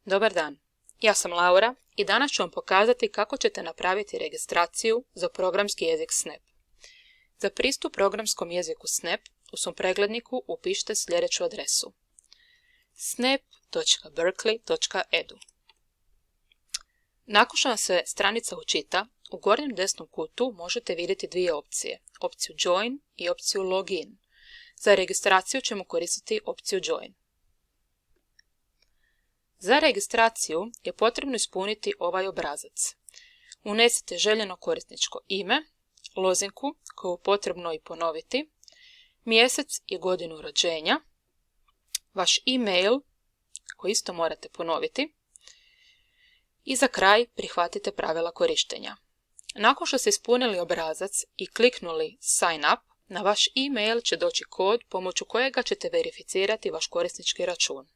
Dobar dan, ja sam Laura i danas ću vam pokazati kako ćete napraviti registraciju za programski jezik Snap. Za pristup programskom jeziku Snap u svom pregledniku upišite sljedeću adresu: snap.berkeley.edu. Nakon što vam se stranica učita, u gornjem desnom kutu možete vidjeti dvije opcije, opciju Join i opciju Login. Za registraciju ćemo koristiti opciju Join. Za registraciju je potrebno ispuniti ovaj obrazac. Unesite željeno korisničko ime, lozinku koju je potrebno i ponoviti, mjesec i godinu rođenja, vaš e-mail koji isto morate ponoviti i za kraj prihvatite pravila korištenja. Nakon što ste ispunili obrazac i kliknuli Sign up, na vaš e-mail će doći kod pomoću kojega ćete verificirati vaš korisnički račun.